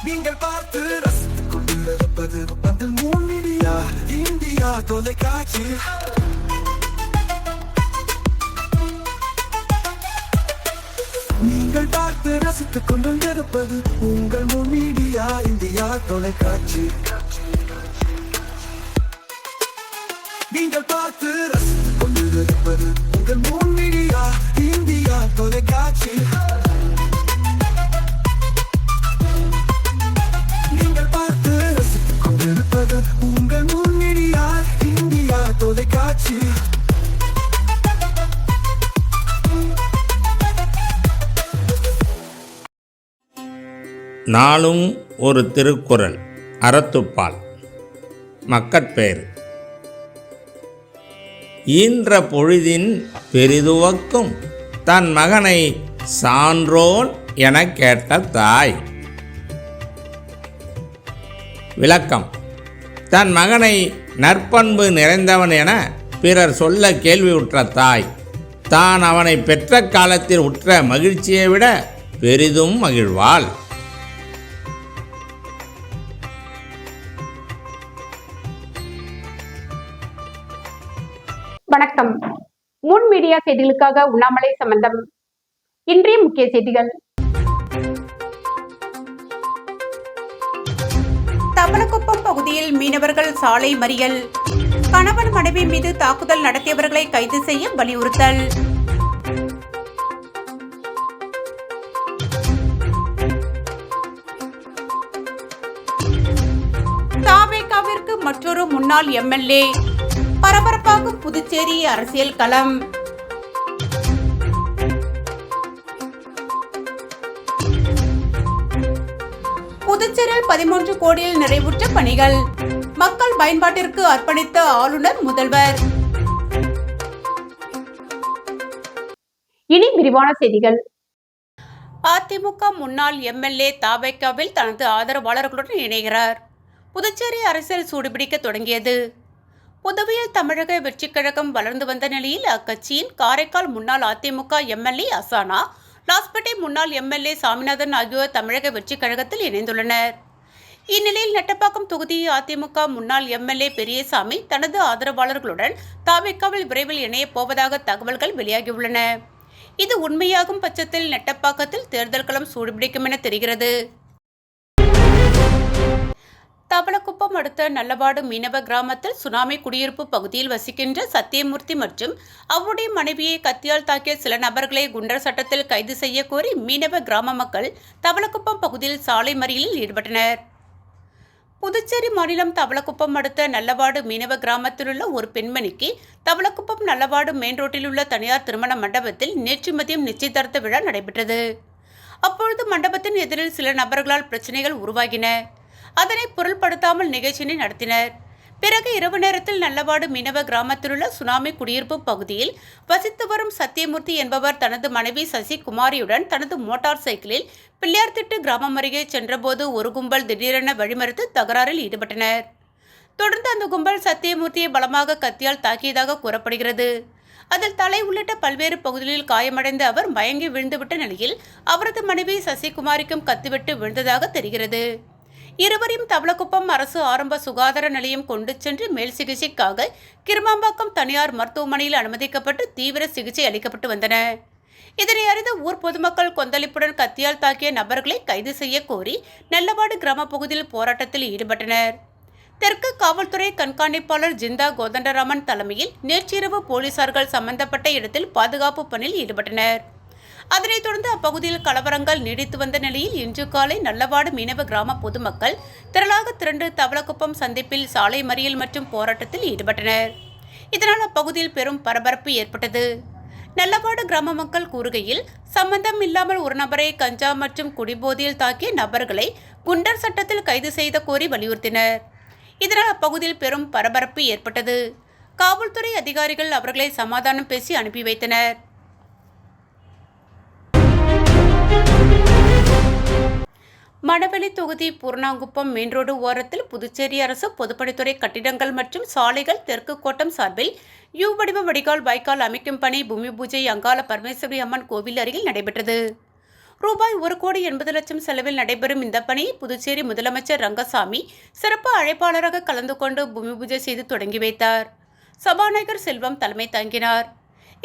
நீங்கள் பார்த்து ரசித்துக் கொண்டிருப்பது பந்தல் மீடியா இந்தியா தொலைக்காட்சி. நீங்கள் பார்த்து ரசித்துக் கொண்டிருப்பது உங்கள் மீடியா இந்தியா தொலைக்காட்சி. நீங்கள் பார்த்து ரசித்துக் கொண்டிருப்பது உங்கள் மீடியா இந்தியா தொலைக்காட்சி. நீங்கள் பார்த்து ரசித்துக் கொண்டிருப்பது உங்கள் மீடியா இந்தியா தொலைக்காட்சி. நாளும் ஒரு திருக்குறள். அறத்துப்பால். மக்கட்பேறு. ஈன்ற பொழுதின் பெரிதுவக்கும் தன் மகனை சான்றோன் என கேட்ட தாய். விளக்கம்: தன் மகனை நற்பண்பு நிறைந்தவன் என பிறர் சொல்ல கேள்வியுற்ற தாய் தான் அவனை பெற்ற காலத்தில் உற்ற மகிழ்ச்சியை விட பெரிதும் மகிழ்வாள். வணக்கம். முன் மீடியா செய்திகளுக்காக உண்ணாமலை சம்பந்தம். இன்றைய முக்கிய செய்திகள்: தவளக்குப்பம் பகுதியில் மீனவர்கள் சாலை மறியல். கணவன் மனைவி மீது தாக்குதல் நடத்தியவர்களை கைது செய்ய வலியுறுத்தல். தாவேகாவிற்கு மற்றொரு முன்னாள் எம்எல்ஏ. பரபரப்பாகும் புதுச்சேரி அரசியல் களம். புதுச்சேரியில் 13 கோடியில் நிறைவுற்ற பணிகள். மக்கள் பயன்பாட்டிற்கு அர்ப்பணித்த ஆளுநர், முதல்வர். இனி விரிவான செய்திகள். அதிமுக முன்னாள் எம்எல்ஏ தாவேகாவில் தனது ஆதரவாளர்களுடன் இணைகிறார். புதுச்சேரி அரசியல் சூடுபிடிக்க தொடங்கியது. புதுவையில் தமிழக வெற்றிக் கழகம் வளர்ந்து வந்த நிலையில் அக்கட்சியின் காரைக்கால் முன்னாள் அதிமுக எம்எல்ஏ அசானா, லாஸ்பேட்டை முன்னாள் எம்எல்ஏ சாமிநாதன் ஆகியோர் தமிழக வெற்றிக் கழகத்தில் இணைந்துள்ளனர். இந்நிலையில் நெட்டப்பாக்கம் தொகுதி அதிமுக முன்னாள் எம்எல்ஏ பெரியசாமி தனது ஆதரவாளர்களுடன் தாவேகாவில் விரைவில் இணையப் போவதாக தகவல்கள் வெளியாகியுள்ளன. இது உண்மையாகும் பட்சத்தில் நெட்டப்பாக்கத்தில் தேர்தல் களம் சூடுபிடிக்கும் என தெரிகிறது. தவளக்குப்பம் அடுத்த நல்லவாடு மீனவ கிராமத்தில் சுனாமி குடியிருப்பு பகுதியில் வசிக்கின்ற சத்தியமூர்த்தி மற்றும் அவருடைய மனைவியை கத்தியால் தாக்கிய சில நபர்களை குண்டர் சட்டத்தில் கைது செய்ய கோரி மீனவ கிராம மக்கள் தவளக்குப்பம் பகுதியில் சாலை மறியலில் ஈடுபட்டனர். புதுச்சேரி மாநிலம் தவளக்குப்பம் அடுத்த நல்லவாடு மீனவ கிராமத்தில் உள்ள ஒரு பெண்மணிக்கு தவளக்குப்பம் நல்லவாடு மெயின் ரோட்டில் உள்ள தனியார் திருமண மண்டபத்தில் நேற்று மதியம் நிச்சயதார்த்த விழா நடைபெற்றது. அப்பொழுது மண்டபத்தின் எதிரில் சில நபர்களால் பிரச்சனைகள் உருவாகின. அதனை பொருள்படுத்தாமல் நிகழ்ச்சியினை நடத்தினர். பிறகு இரவு நேரத்தில் நல்லவாடு மீனவ கிராமத்தில் உள்ள சுனாமி குடியிருப்பு பகுதியில் வசித்து வரும் சத்தியமூர்த்தி என்பவர் தனது மனைவி சசிகுமாரியுடன் தனது மோட்டார் சைக்கிளில் பிள்ளையார்திட்டு கிராமம் அருகே சென்றபோது ஒரு கும்பல் திடீரென வழிமறித்து தகராறில் ஈடுபட்டனர். தொடர்ந்து அந்த கும்பல் சத்தியமூர்த்தியை பலமாக கத்தியால் தாக்கியதாக கூறப்படுகிறது. அதில் தலை உள்ளிட்ட பல்வேறு பகுதிகளில் காயமடைந்த அவர் மயங்கி விழுந்துவிட்ட நிலையில் அவரது மனைவி சசிகுமாரிக்கும் கத்திவிட்டு விழுந்ததாக தெரிகிறது. இருவரையும் தவளக்குப்பம் அரசு ஆரம்ப சுகாதார நிலையம் கொண்டு சென்று மேல் சிகிச்சைக்காக கிருமாம்பாக்கம் தனியார் மருத்துவமனையில் அனுமதிக்கப்பட்டு தீவிர சிகிச்சை அளிக்கப்பட்டு வந்தன. இதனை அறிந்த ஊர் பொதுமக்கள் கொந்தளிப்புடன் கத்தியால் தாக்கிய நபர்களை கைது செய்ய கோரி நல்லவாடு கிராம பகுதியில் போராட்டத்தில் ஈடுபட்டனர். தெற்கு காவல்துறை கண்காணிப்பாளர் ஜிந்தா கோதண்டராமன் தலைமையில் நேற்றிரவு போலீசார்கள் சம்பந்தப்பட்ட இடத்தில் பாதுகாப்பு பணியில் ஈடுபட்டனர். அதனைத் தொடர்ந்து அப்பகுதியில் கலவரங்கள் நீடித்து வந்த நிலையில் இன்று காலை நல்லவாடு மீனவ கிராம பொதுமக்கள் திரளாக திரண்டு தவளக்குப்பம் சந்திப்பில் சாலை மறியல் மற்றும் போராட்டத்தில் ஈடுபட்டனர். இதனால் அப்பகுதியில் பெரும் பரபரப்பு ஏற்பட்டது. நல்லவாடு கிராம மக்கள் கூறுகையில், சம்பந்தம் இல்லாமல் ஒரு நபரை கஞ்சா மற்றும் குடிபோதையில் தாக்கிய நபர்களை குண்டர் சட்டத்தில் கைது செய்த கோரி வலியுறுத்தினர். இதனால் அப்பகுதியில் பெரும் பரபரப்பு ஏற்பட்டது. காவல்துறை அதிகாரிகள் அவர்களை சமாதானம் பேசி அனுப்பி வைத்தனர். மணவெளி தொகுதி பூர்ணாங்குப்பம் மெயின் ரோடு ஓரத்தில் புதுச்சேரி அரசு பொதுப்பணித்துறை கட்டிடங்கள் மற்றும் சாலைகள் தெற்கு கோட்டம் சார்பில் யூ வடிவ வடிகால் வாய்க்கால் அமைக்கும் பணி பூமி பூஜை அங்காள பரமேஸ்வரி அம்மன் கோவில் அருகில் நடைபெற்றது. ரூபாய் 1,80,00,000 செலவில் நடைபெறும் இந்த பணியை புதுச்சேரி முதலமைச்சர் ரங்கசாமி சிறப்பு அழைப்பாளராக கலந்து கொண்டு பூமி பூஜை செய்து தொடங்கி வைத்தார். சபாநாயகர் செல்வம் தலைமை தாங்கினார்.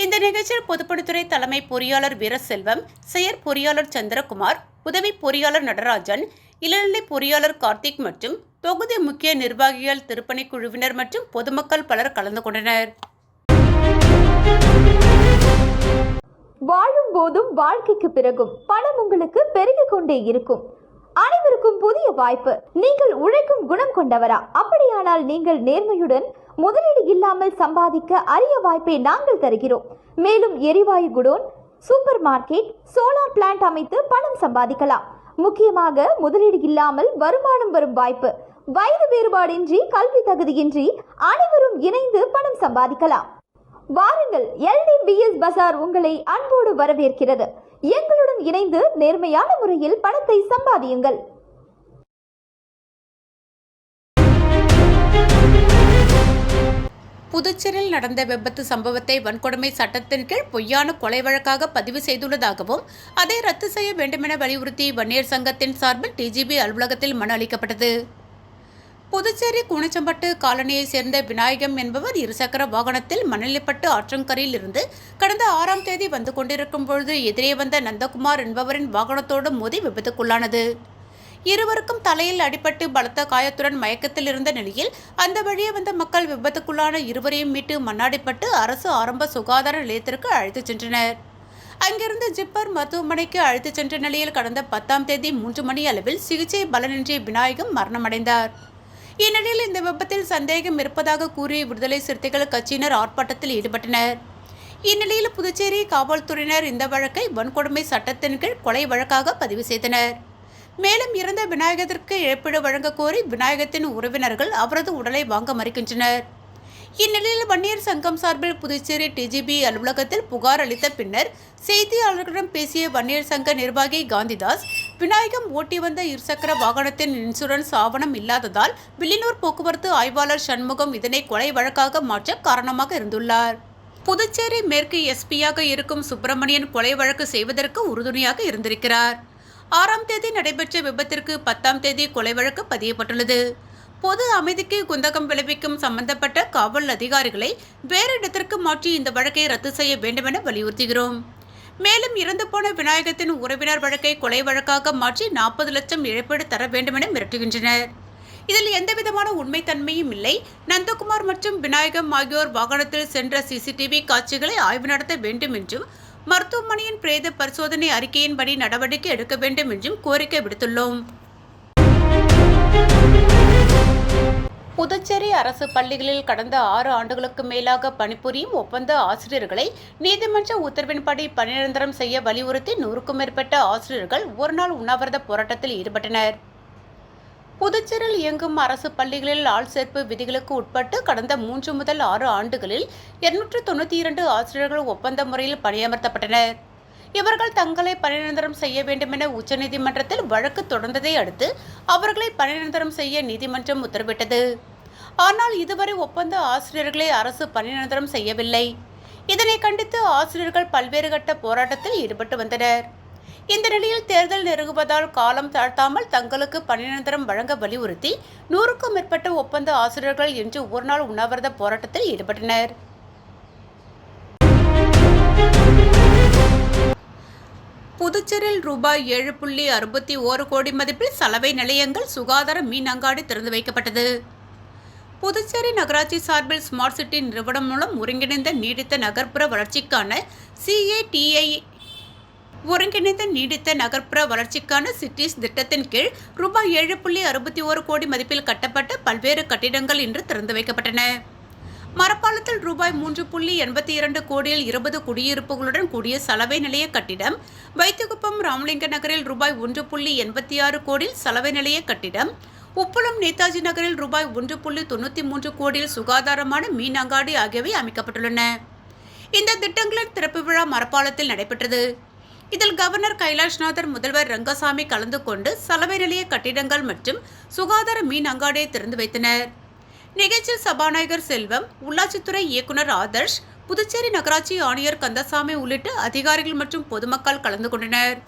இந்த நிகழ்ச்சியில் பொதுப்பணித்துறை தலைமை பொறியாளர் வீரசெல்வம், செயற் பொறியாளர் சந்திரகுமார், உதவி பொறியாளர் நடராஜன், இளநிலை பொறியாளர் கார்த்திக் மற்றும் தொகுதி முக்கிய நிர்வாகிகள், திருப்பணி குழுவினர் மற்றும் பொதுமக்கள் பலர் கலந்து கொண்டனர். வாழும் போதும் வாழ்க்கைக்கு பிறகும் பணம் உங்களுக்கு பெருகிக் கொண்டே இருக்கும். அனைவருக்கும் புதிய வாய்ப்பு. நீங்கள் உழைக்கும் குணம் கொண்டவரா? அப்படியானால் நீங்கள் நேர்மையுடன் முதலீடு இல்லாமல் சம்பாதிக்க அரிய வாய்ப்பை நாங்கள் தருகிறோம். மேலும் எரிவாயு godown, super market, solar plant அமைத்து பணம் சம்பாதிக்கலாம். முக்கியமாக முதலீடு இல்லாமல் வருமானம் வரும் வாய்ப்பு. வயது வேறுபாடின்றி, கல்வி தகுதியின்றி அனைவரும் இணைந்து பணம் சம்பாதிக்கலாம். வாருங்கள், LDBS பஜார் உங்களை அன்போடு வரவேற்கிறது. எங்களுடன் இணைந்து நேர்மையான முறையில் பணத்தை சம்பாதியுங்கள். புதுச்சேரியில் நடந்த விபத்து சம்பவத்தை வன்கொடுமை சட்டத்தின் கீழ் பொய்யான கொலை வழக்காக பதிவு செய்துள்ளதாகவும் அதை ரத்து செய்ய வேண்டுமென வலியுறுத்தி வன்னியர் சங்கத்தின் சார்பில் டிஜிபி அலுவலகத்தில் மனு அளிக்கப்பட்டது. புதுச்சேரி கூனச்சம்பட்டு காலனியை சேர்ந்த விநாயகம் என்பவர் இருசக்கர வாகனத்தில் மணலிப்பட்டு ஆற்றங்கரையில் இருந்து கடந்த 6ஆம் தேதி வந்து கொண்டிருக்கும் பொழுது எதிரே வந்த நந்தகுமார் என்பவரின் வாகனத்தோடு மோதி விபத்துக்குள்ளானது. இருவருக்கும் தலையில் அடிபட்டு பலத்த காயத்துடன் மயக்கத்தில் இருந்த நிலையில் அந்த வழியே வந்த மக்கள் விபத்துக்குள்ளான இருவரையும் மீட்டு மண்ணாடிப்பட்டு அரசு ஆரம்ப சுகாதார நிலையத்திற்கு அழைத்துச் சென்றனர். அங்கிருந்து ஜிப்மர் மருத்துவமனைக்கு அழைத்துச் சென்ற நிலையில் கடந்த 10ஆம் தேதி 3 மணி அளவில் சிகிச்சை பலனின்றி விநாயகம் மரணமடைந்தார். இந்நிலையில் இந்த விபத்தில் சந்தேகம் இருப்பதாக கூறி விடுதலை சிறுத்தைகள் கட்சியினர் ஆர்ப்பாட்டத்தில் ஈடுபட்டனர். இந்நிலையில் புதுச்சேரி காவல்துறையினர் இந்த வழக்கை வன்கொடுமை சட்டத்தின் கீழ் கொலை வழக்காக பதிவு செய்தனர். மேலும் இறந்த விநாயகத்திற்கு இழப்பீடு வழங்க கோரி விநாயகத்தின் உறவினர்கள் அவரது உடலை வாங்க மறுக்கின்றனர். இந்நிலையில் வன்னியர் சங்கம் சார்பில் புதுச்சேரி டிஜிபி அலுவலகத்தில் புகார் அளித்த பின்னர் செய்தியாளர்களிடம் பேசிய வன்னியர் சங்க நிர்வாகி காந்திதாஸ், விநாயகம் ஓட்டி வந்த இருசக்கர வாகனத்தின் இன்சூரன்ஸ் ஆவணம் இல்லாததால் வில்லியனூர் போக்குவரத்து ஆய்வாளர் சண்முகம் இதனை கொலை வழக்காக மாற்ற காரணமாக இருந்துள்ளார். புதுச்சேரி மேற்கு எஸ்பியாக இருக்கும் சுப்பிரமணியன் கொலை வழக்கு செய்வதற்கு உறுதுணையாக இருந்திருக்கிறார். 6ஆம் தேதி நடைபெற்ற விபத்திற்கு 10ஆம் தேதி கொலை வழக்கு பதியப்பட்டுள்ளது. பொது அமைதிக்கு குந்தகம் விளைவிக்கும் சம்பந்தப்பட்ட காவல் அதிகாரிகளை வேறு இடத்திற்கு மாற்றி இந்த வழக்கை ரத்து செய்ய வேண்டுமென வலியுறுத்துகிறோம். மேலும் இறந்து போன விநாயகத்தின் உறவினர் வழக்கை கொலை வழக்காக மாற்றி 40 லட்சம் இழப்பீடு தர வேண்டுமென மிரட்டுகின்றனர். இதில் எந்தவிதமான உண்மைத்தன்மையும் இல்லை. நந்தகுமார் மற்றும் விநாயகம் ஆகியோர் வாகனத்தில் சென்ற CCTV காட்சிகளை ஆய்வு நடத்த வேண்டும் என்றும் மருத்துவமனையின் பிரேத பரிசோதனை அறிக்கையின்படி நடவடிக்கை எடுக்க வேண்டும் என்றும் கோரிக்கை விடுத்துள்ளோம். புதுச்சேரி அரசு பள்ளிகளில் கடந்த 6 ஆண்டுகளுக்கு மேலாக பணிபுரியும் ஒப்பந்த ஆசிரியர்களை நீதிமன்ற உத்தரவின்படி பணி நிரந்தரம் செய்ய வலியுறுத்தி 100க்கும் மேற்பட்ட ஆசிரியர்கள் ஒருநாள் உண்ணாவிரத போராட்டத்தில் ஈடுபட்டனர். புதுச்சேரியில் இயங்கும் அரசு பள்ளிகளில் ஆள் சேர்ப்பு விதிகளுக்கு உட்பட்டு கடந்த 3 முதல் 6 ஆண்டுகளில் 292 ஆசிரியர்கள் ஒப்பந்த முறையில் பணியமர்த்தப்பட்டனர். இவர்கள் தங்களை பணிநிரந்தரம் செய்ய வேண்டுமென உச்சநீதிமன்றத்தில் வழக்கு தொடர்ந்ததை அடுத்து அவர்களை பணிநிரந்தரம் செய்ய நீதிமன்றம் உத்தரவிட்டது. ஆனால் இதுவரை ஒப்பந்த ஆசிரியர்களை அரசு பணிநிரந்தரம் செய்யவில்லை. இதனை கண்டித்து ஆசிரியர்கள் பல்வேறு கட்ட போராட்டத்தில் ஈடுபட்டு வந்தனர். இந்த நிலையில் தேர்தல் நெருங்குவதால் காலம் தாழ்த்தாமல் தங்களுக்கு பணிநிரந்தரம் வழங்க வலியுறுத்தி 100க்கும் மேற்பட்ட ஒப்பந்த ஆசிரியர்கள் இன்று ஒருநாள் உண்ணாவிரத போராட்டத்தில் ஈடுபட்டனர். புதுச்சேரியில் ரூபாய் 7.61 கோடி மதிப்பில் சலவை நிலையங்கள், சுகாதார மீன் அங்காடி திறந்து வைக்கப்பட்டது. புதுச்சேரி நகராட்சி சார்பில் ஸ்மார்ட் சிட்டி நிறுவனம் மூலம் ஒருங்கிணைந்த நீடித்த நகர்ப்புற வளர்ச்சிக்கான CATI ஒருங்கிணைந்த நீடித்த நகர்ப்புற வளர்ச்சிக்கான சிட்டிஸ் திட்டத்தின் கீழ் ரூபாய் 7.61 கோடி மதிப்பில் கட்டப்பட்ட பல்வேறு கட்டிடங்கள் இன்று திறந்து வைக்கப்பட்டன. மரப்பாலத்தில் ரூபாய் 3.82 கோடியில் 20 குடியிருப்புகளுடன் கூடிய சலவை நிலைய கட்டிடம், வைத்துக்குப்பம் ராமலிங்க நகரில் ரூபாய் 1.86 கோடியில் சலவை நிலைய கட்டிடம், உப்பளம் நேதாஜி நகரில் ரூபாய் 1.93 கோடியில் சுகாதாரமான மீன் அங்காடி ஆகியவை அமைக்கப்பட்டுள்ளன. இந்த திட்டங்களின் திறப்பு விழா மரப்பாலத்தில் நடைபெற்றது. இதில் கவர்னர் கைலாஷ்நாதர், முதல்வர் ரங்கசாமி கலந்து கொண்டு சலவை நிலைய கட்டிடங்கள் மற்றும் சுகாதார மீன் அங்காடியை திறந்து வைத்தனர். நிகழ்ச்சியில் சபாநாயகர் செல்வம், உள்ளாட்சித்துறை இயக்குனர் ஆதர்ஷ், புதுச்சேரி நகராட்சி ஆணையர் கந்தசாமி உள்ளிட்ட அதிகாரிகள் மற்றும் பொதுமக்கள் கலந்து கொண்டனர்.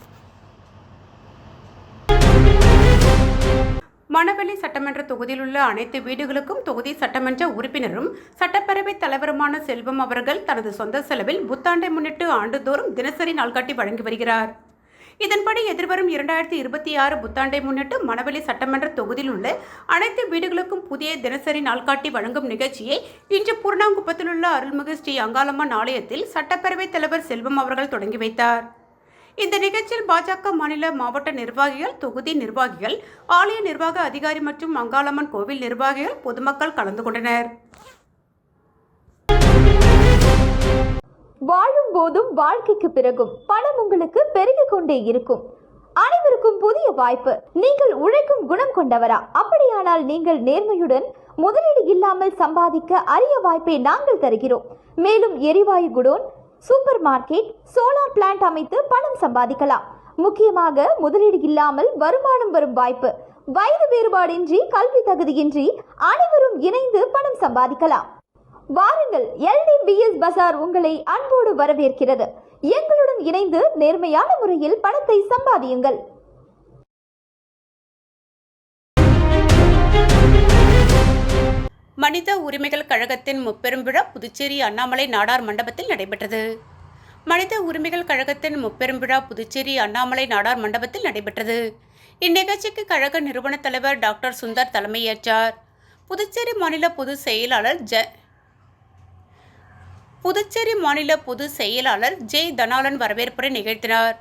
மணவெளி சட்டமன்ற தொகுதியில் உள்ள அனைத்து வீடுகளுக்கும் தொகுதி சட்டமன்ற உறுப்பினரும் சட்டப்பேரவைத் தலைவருமான செல்வம் அவர்கள் தனது சொந்த செலவில் புத்தாண்டை முன்னிட்டு ஆண்டுதோறும் தினசரி நாள்காட்டி வழங்கி வருகிறார். இதன்படி எதிர்வரும் 2026 புத்தாண்டை முன்னிட்டு மணவெளி சட்டமன்ற தொகுதியில் உள்ள அனைத்து வீடுகளுக்கும் புதிய தினசரி நாள்காட்டி வழங்கும் நிகழ்ச்சியை இன்று பூர்ணாங்குப்பத்தில் உள்ள அருள்மிகு ஸ்ரீ அங்காளம்மன் ஆலயத்தில் சட்டப்பேரவைத் தலைவர் செல்வம் அவர்கள் தொடங்கி வைத்தார். இந்த நிகழ்ச்சியில் பாஜக மாநில மாவட்ட நிர்வாகிகள், தொகுதி நிர்வாகிகள், ஆலய நிர்வாக அதிகாரி மற்றும் அங்காளம்மன் கோவில் நிர்வாகிகள், பொதுமக்கள் கலந்து கொண்டனர். வாழும் போதும் வாழ்க்கைக்கு பிறகும் பணம் உங்களுக்கு பெருகிக் கொண்டே இருக்கும். அனைவருக்கும் புதிய வாய்ப்பு. நீங்கள் உழைக்கும் குணம் கொண்டவரா? அப்படியானால் நீங்கள் நேர்மையுடன் முதலீடு இல்லாமல் சம்பாதிக்க அரிய வாய்ப்பை நாங்கள் தருகிறோம். மேலும் எரிவாயு godown, super market, solar plant அமைத்து பணம் சம்பாதிக்கலாம். முக்கியமாக முதலீடு இல்லாமல் வருமானம் வரும் வாய்ப்பு. வயது வேறுபாடின்றி, கல்வி தகுதியின்றி அனைவரும் இணைந்து பணம் சம்பாதிக்கலாம். வாருங்கள், LDBS பஜார் உங்களை அன்போடு வரவேற்கிறது. எங்களுடன் இணைந்து நேர்மையான முறையில் பணத்தை சம்பாதியுங்கள். மனித உரிமைகள் கழகத்தின் முப்பெரும் விழா புதுச்சேரி அண்ணாமலை நாடார் மண்டபத்தில் நடைபெற்றது. மனித உரிமைகள் கழகத்தின் முப்பெரும் விழா புதுச்சேரி அண்ணாமலை நாடார் மண்டபத்தில் நடைபெற்றது. இந்நிகழ்ச்சிக்கு கழக நிறுவன தலைவர் டாக்டர் சுந்தர் தலைமையேற்றார். புதுச்சேரி மாநில பொதுச் செயலாளர் ஜே தனாலன் வரவேற்புரை நிகழ்த்தினார்.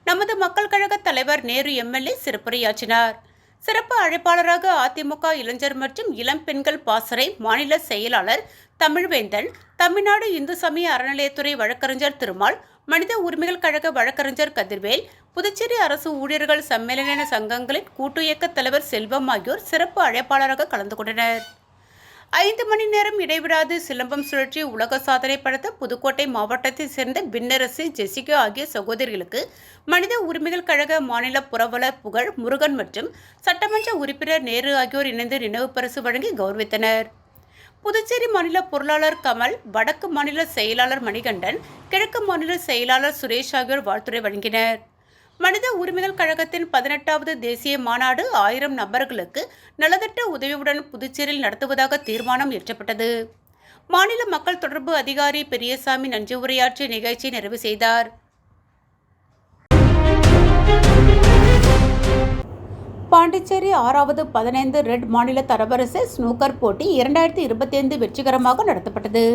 நமது மக்கள் கழக தலைவர் நேரு MLA சிறப்புரையாற்றினார். சிறப்பு அழைப்பாளராக அதிமுக இளைஞர் மற்றும் இளம் பெண்கள் பாசறை மாநில செயலாளர் தமிழ்வேந்தன், தமிழ்நாடு இந்து சமய அறநிலையத்துறை வழக்கறிஞர் திருமால், மனித உரிமைகள் கழக வழக்கறிஞர் கதிர்வேல், புதுச்சேரி அரசு ஊழியர்கள் சம்மேளன சங்கங்களின் கூட்டு இயக்க தலைவர் செல்வம் ஆகியோர் சிறப்பு அழைப்பாளராக கலந்து கொண்டனர். 5 மணி நேரம் இடைவிடாது சிலம்பம் சுழற்சி உலக சாதனை படைத்த புதுக்கோட்டை மாவட்டத்தைச் சேர்ந்த விண்ணரசு, ஜெசிகா ஆகிய சகோதரிகளுக்கு மனித உரிமைகள் கழக மாநில புரவலர் புகழ் முருகன் மற்றும் சட்டமன்ற உறுப்பினர் நேரு ஆகியோர் இணைந்து நினைவு பரிசு வழங்கி கௌரவித்தனர். புதுச்சேரி மாநில பொருளாளர் கமல், வடக்கு மாநில செயலாளர் மணிகண்டன், கிழக்கு மாநில செயலாளர் சுரேஷ் ஆகியோர் வாழ்த்துரை வழங்கினர். மனித உரிமைகள் கழகத்தின் 18வது தேசிய மாநாடு 1000 நபர்களுக்கு நலத்திட்ட உதவியுடன் புதுச்சேரியில் நடத்துவதாக தீர்மானம் இயற்றப்பட்டது. மாநில மக்கள் தொடர்பு அதிகாரி பெரியசாமி நன்றி உரையாற்றி நிகழ்ச்சியை நிறைவு செய்தார். பாண்டிச்சேரி 6வது 15 ரெட் மாநில தரவரிசை ஸ்னூக்கர் போட்டி 2025 வெற்றிகரமாக நடத்தப்பட்டது.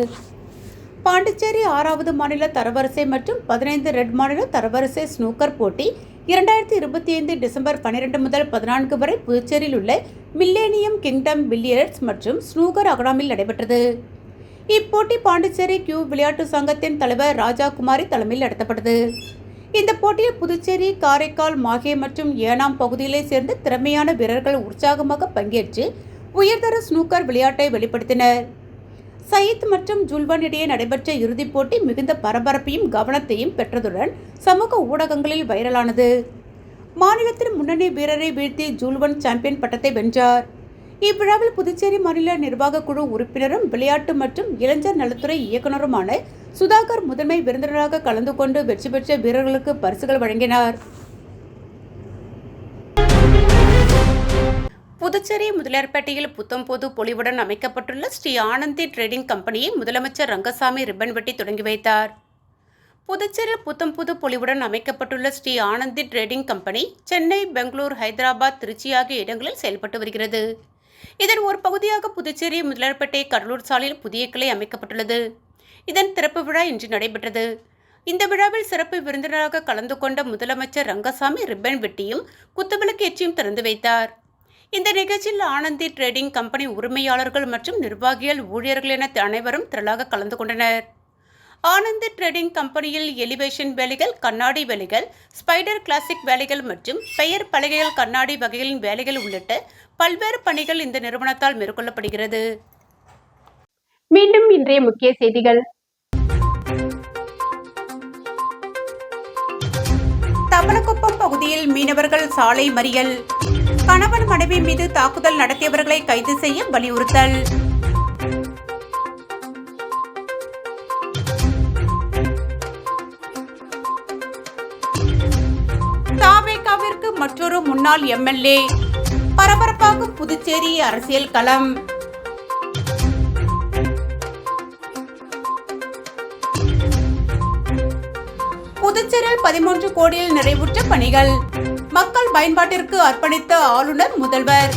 பாண்டிச்சேரி 6வது மாநில தரவரிசை மற்றும் 15 ரெட் மாநில தரவரிசை ஸ்னூக்கர் போட்டி 2025 டிசம்பர் 12 முதல் 14 வரை புதுச்சேரியில் உள்ள மில்லேனியம் கிங்டம் பில்லியர்ட்ஸ் மற்றும் ஸ்னூக்கர் அகாடமியில் நடைபெற்றது. இப்போட்டி பாண்டிச்சேரி கியூ விளையாட்டு சங்கத்தின் தலைவர் ராஜாகுமாரி தலைமையில் நடத்தப்பட்டது. இந்த போட்டியில் புதுச்சேரி, காரைக்கால், மாஹே மற்றும் ஏனாம் பகுதிகளை சேர்ந்த திறமையான வீரர்கள் உற்சாகமாக பங்கேற்று உயர்தர ஸ்னூக்கர் விளையாட்டை வெளிப்படுத்தினர். சயித் மற்றும் ஜுல்வான் இடையே நடைபெற்ற இறுதிப் போட்டி மிகுந்த பரபரப்பையும் கவனத்தையும் பெற்றதுடன் சமூக ஊடகங்களில் வைரலானது. மாநிலத்தின் முன்னணி வீரரை வீழ்த்தி ஜுல்வான் சாம்பியன் பட்டத்தை வென்றார். இவ்விழாவில் புதுச்சேரி மாநில நிர்வாக குழு உறுப்பினரும் விளையாட்டு மற்றும் இளைஞர் நலத்துறை இயக்குநருமான சுதாகர் முதன்மை விருந்தினராக கலந்து கொண்டு வெற்றி பெற்ற வீரர்களுக்கு பரிசுகள் வழங்கினார். புதுச்சேரி முதலியார்பேட்டையில் புத்தம்போது பொலிவுடன் அமைக்கப்பட்டுள்ள ஸ்ரீ ஆனந்தி ட்ரேடிங் கம்பெனியை முதலமைச்சர் ரங்கசாமி ரிப்பன் வெட்டி தொடங்கி வைத்தார். புதுச்சேரியில் புத்தம்புது பொலிவுடன் அமைக்கப்பட்டுள்ள ஸ்ரீ ஆனந்தி ட்ரேடிங் கம்பெனி சென்னை, பெங்களூர், ஹைதராபாத், திருச்சி ஆகிய இடங்களில் செயல்பட்டு வருகிறது. இதன் ஒரு பகுதியாக புதுச்சேரி முதலியார்பேட்டை கடலூர் சாலையில் புதிய கிளை அமைக்கப்பட்டுள்ளது. இதன் திறப்பு விழா இன்று நடைபெற்றது. இந்த விழாவில் சிறப்பு விருந்தினராக கலந்து கொண்ட முதலமைச்சர் ரங்கசாமி ரிப்பன் வெட்டியும் குத்துவிளக்கு ஏற்றியும் திறந்து வைத்தார். இந்த நிகழ்ச்சியில் ஆனந்தி ட்ரேடிங் கம்பெனி உரிமையாளர்கள் மற்றும் நிர்வாகிகள், ஊழியர்கள் என அனைவரும் திரளாக கலந்து கொண்டனர். ஆனந்தி ட்ரேடிங் கம்பெனியில் எலிவேஷன் வேலைகள், கண்ணாடி வேலைகள், ஸ்பைடர் கிளாசிக் வேலைகள் மற்றும் பெயர் பலகைகள், கண்ணாடி வகைகளின் வேலைகள் உள்ளிட்ட பல்வேறு பணிகள் இந்த நிறுவனத்தால் மேற்கொள்ளப்படுகிறது. மீண்டும் இன்றைய முக்கிய செய்திகள். தவளக்குப்பம் பகுதியில் மீனவர்கள் சாலை மறியல். கணவன் மனைவி மீது தாக்குதல் நடத்தியவர்களை கைது செய்ய வலியுறுத்தல். தாவேகாவிற்கு மற்றொரு முன்னாள் MLA. பரபரப்பாகும் புதுச்சேரி அரசியல் களம். புதுச்சேரியில் 13 கோடியில் நிறைவுற்ற பணிகள் மக்கள் பயன்பாட்டிற்கு அர்ப்பணித்த ஆளுநர் முதல்வர்.